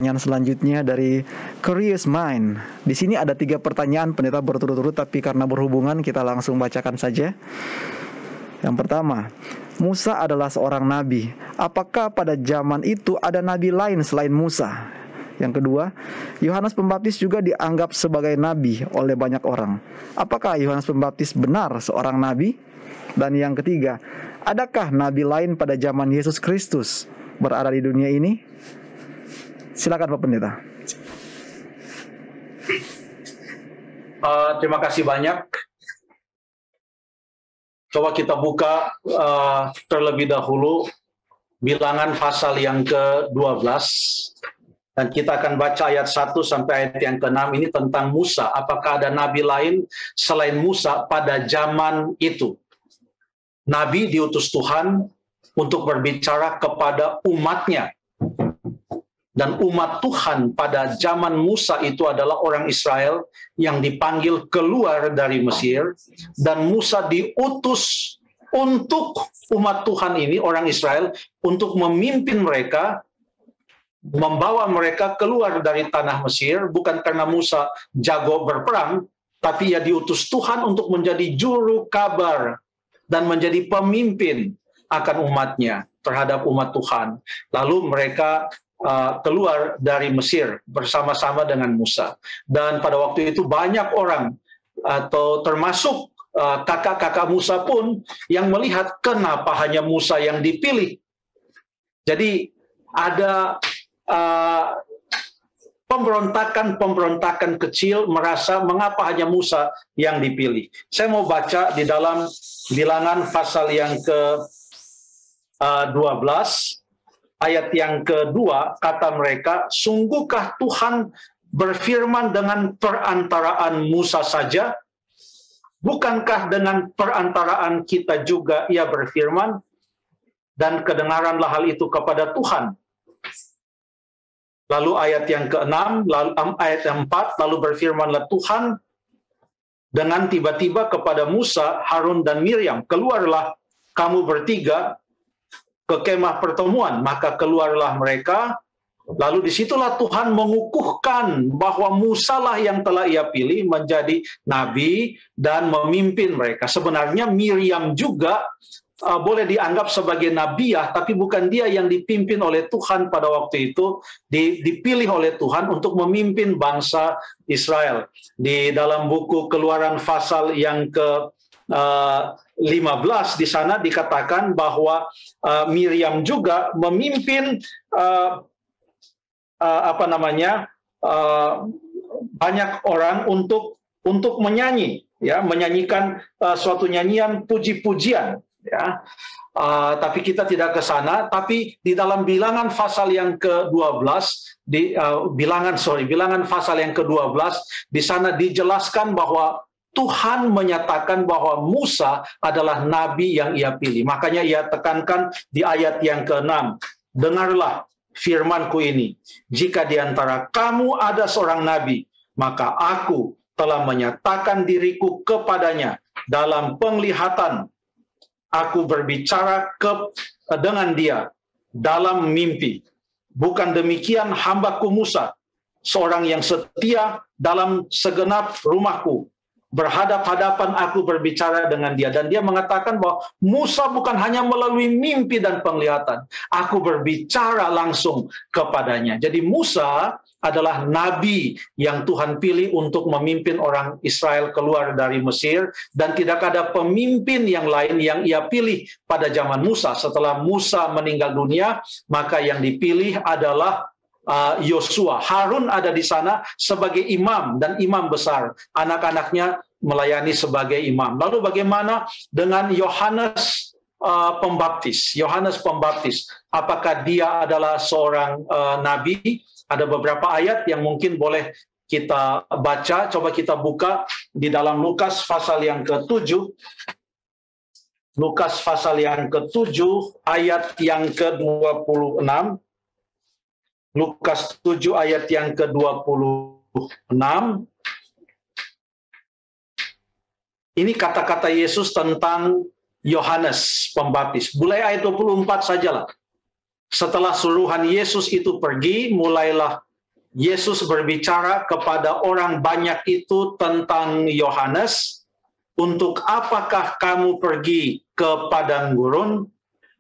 Pertanyaan selanjutnya dari Curious Mind. Di sini ada 3 pertanyaan pendeta berturut-turut, tapi karena berhubungan kita langsung bacakan saja. Yang pertama, Musa adalah seorang nabi. Apakah pada zaman itu ada nabi lain selain Musa? Yang kedua, Yohanes Pembaptis juga dianggap sebagai nabi oleh banyak orang. Apakah Yohanes Pembaptis benar seorang nabi? Dan yang ketiga, adakah nabi lain pada zaman Yesus Kristus berada di dunia ini? Silakan Pak Pendeta. Terima kasih banyak. Coba kita buka terlebih dahulu Bilangan pasal yang ke-12. Dan kita akan baca ayat 1 sampai ayat yang ke-6 ini tentang Musa. Apakah ada nabi lain selain Musa pada zaman itu? Nabi diutus Tuhan untuk berbicara kepada umatnya. Dan umat Tuhan pada zaman Musa itu adalah orang Israel yang dipanggil keluar dari Mesir. Dan Musa diutus untuk umat Tuhan ini, orang Israel, untuk memimpin mereka, membawa mereka keluar dari tanah Mesir, bukan karena Musa jago berperang, tapi ia diutus Tuhan untuk menjadi juru kabar dan menjadi pemimpin akan umatnya terhadap umat Tuhan. Lalu mereka keluar dari Mesir bersama-sama dengan Musa. Dan pada waktu itu banyak orang, atau termasuk kakak-kakak Musa pun, yang melihat kenapa hanya Musa yang dipilih. Jadi ada pemberontakan kecil merasa mengapa hanya Musa yang dipilih. Saya mau baca di dalam Bilangan pasal yang ke-12, ayat yang kedua, kata mereka, sungguhkah Tuhan berfirman dengan perantaraan Musa saja? Bukankah dengan perantaraan kita juga ia berfirman? Dan kedengaranlah hal itu kepada Tuhan. Lalu ayat yang ke-6, ayat yang 4, lalu berfirmanlah Tuhan dengan tiba-tiba kepada Musa, Harun, dan Miriam, keluarlah kamu bertiga ke kemah pertemuan. Maka keluarlah mereka, lalu disitulah Tuhan mengukuhkan bahwa Musa lah yang telah ia pilih menjadi nabi dan memimpin mereka. Sebenarnya Miriam juga boleh dianggap sebagai nabiah, tapi bukan dia yang dipimpin oleh Tuhan pada waktu itu, dipilih oleh Tuhan untuk memimpin bangsa Israel. Di dalam buku Keluaran pasal yang ke-15 di sana dikatakan bahwa Miriam juga memimpin banyak orang untuk menyanyi, ya, menyanyikan suatu nyanyian puji-pujian. Ya, tapi kita tidak ke sana. Tapi di dalam Bilangan pasal yang ke-12, Bilangan pasal yang ke-12, di sana dijelaskan bahwa Tuhan menyatakan bahwa Musa adalah nabi yang ia pilih. Makanya ia tekankan di ayat yang ke-6, dengarlah firmanku ini, jika di antara kamu ada seorang nabi, maka aku telah menyatakan diriku kepadanya dalam penglihatan. Aku berbicara dengan dia dalam mimpi. Bukan demikian hambaku Musa, seorang yang setia dalam segenap rumahku. Berhadap-hadapan aku berbicara dengan dia. Dan dia mengatakan bahwa Musa bukan hanya melalui mimpi dan penglihatan. Aku berbicara langsung kepadanya. Jadi Musa adalah nabi yang Tuhan pilih untuk memimpin orang Israel keluar dari Mesir. Dan tidak ada pemimpin yang lain yang ia pilih pada zaman Musa. Setelah Musa meninggal dunia, maka yang dipilih adalah Yosua. Harun ada di sana sebagai imam dan imam besar. Anak-anaknya melayani sebagai imam. Lalu bagaimana dengan Yohanes Pembaptis? Yohanes Pembaptis, apakah dia adalah seorang nabi? Ada beberapa ayat yang mungkin boleh kita baca. Coba kita buka di dalam Lukas pasal yang ke-7. Lukas pasal yang ke-7 ayat yang ke-26. Lukas 7 ayat yang ke-26. Ini kata-kata Yesus tentang Yohanes Pembaptis. Mulai ayat 24 sajalah. Setelah suruhan Yesus itu pergi, mulailah Yesus berbicara kepada orang banyak itu tentang Yohanes, untuk apakah kamu pergi ke padang gurun,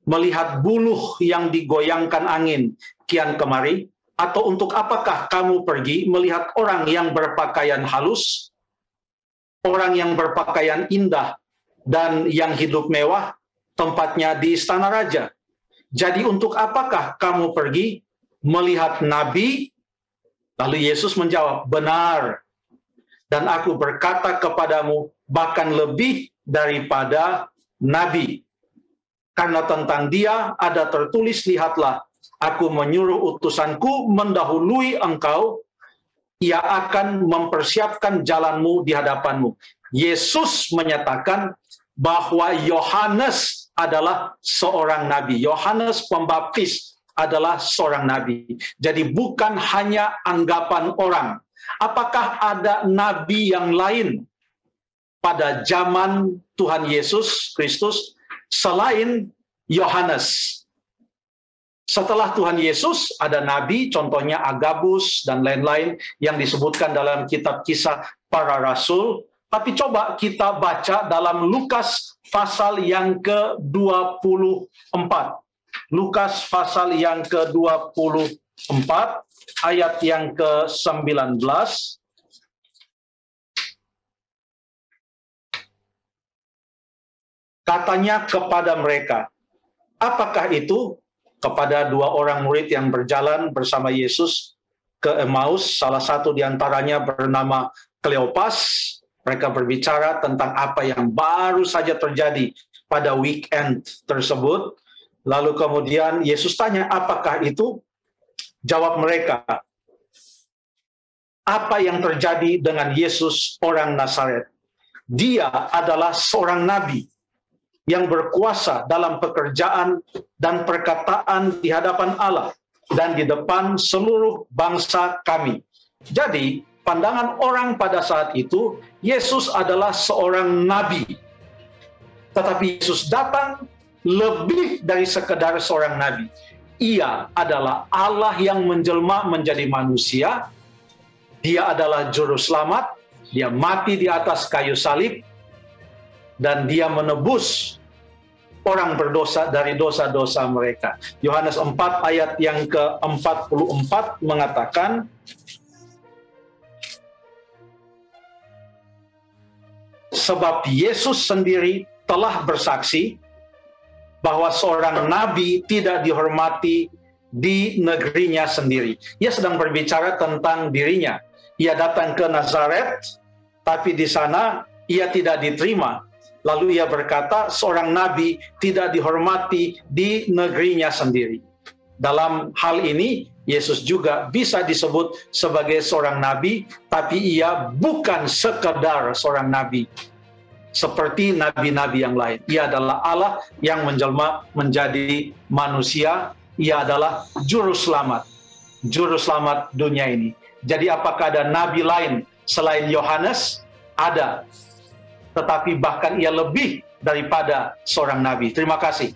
melihat buluh yang digoyangkan angin kian kemari, atau untuk apakah kamu pergi melihat orang yang berpakaian halus, orang yang berpakaian indah dan yang hidup mewah, tempatnya di istana raja. Jadi untuk apakah kamu pergi melihat nabi? Lalu Yesus menjawab, benar. Dan aku berkata kepadamu, bahkan lebih daripada nabi. Karena tentang dia ada tertulis, lihatlah, aku menyuruh utusanku mendahului engkau, ia akan mempersiapkan jalanmu di hadapanmu. Yesus menyatakan bahwa Yohanes adalah seorang nabi. Yohanes Pembaptis adalah seorang nabi. Jadi bukan hanya anggapan orang. Apakah ada nabi yang lain pada zaman Tuhan Yesus Kristus selain Yohanes? Setelah Tuhan Yesus ada nabi, contohnya Agabus dan lain-lain yang disebutkan dalam kitab Kisah Para Rasul. Tapi coba kita baca dalam Lukas pasal yang ke-24. Lukas pasal yang ke-24 ayat yang ke-19. Katanya kepada mereka, apakah itu? Kepada dua orang murid yang berjalan bersama Yesus ke Emmaus, salah satu di antaranya bernama Kleopas. Mereka berbicara tentang apa yang baru saja terjadi pada weekend tersebut. Lalu kemudian Yesus tanya, apakah itu? Jawab mereka, apa yang terjadi dengan Yesus orang Nazaret? Dia adalah seorang nabi yang berkuasa dalam pekerjaan dan perkataan di hadapan Allah dan di depan seluruh bangsa kami. Jadi, pandangan orang pada saat itu, Yesus adalah seorang nabi. Tetapi Yesus datang lebih dari sekedar seorang nabi. Ia adalah Allah yang menjelma menjadi manusia. Dia adalah juru selamat. Dia mati di atas kayu salib. Dan dia menebus orang berdosa dari dosa-dosa mereka. Yohanes 4 ayat yang ke-44 mengatakan, sebab Yesus sendiri telah bersaksi bahwa seorang nabi tidak dihormati di negerinya sendiri. Ia sedang berbicara tentang dirinya. Ia datang ke Nazaret, tapi di sana ia tidak diterima. Lalu ia berkata, seorang nabi tidak dihormati di negerinya sendiri. Dalam hal ini, Yesus juga bisa disebut sebagai seorang nabi, tapi ia bukan sekedar seorang nabi. Seperti nabi-nabi yang lain. Ia adalah Allah yang menjelma menjadi manusia. Ia adalah juru selamat. Juru selamat dunia ini. Jadi apakah ada nabi lain selain Yohanes? Ada. Tetapi bahkan ia lebih daripada seorang nabi. Terima kasih.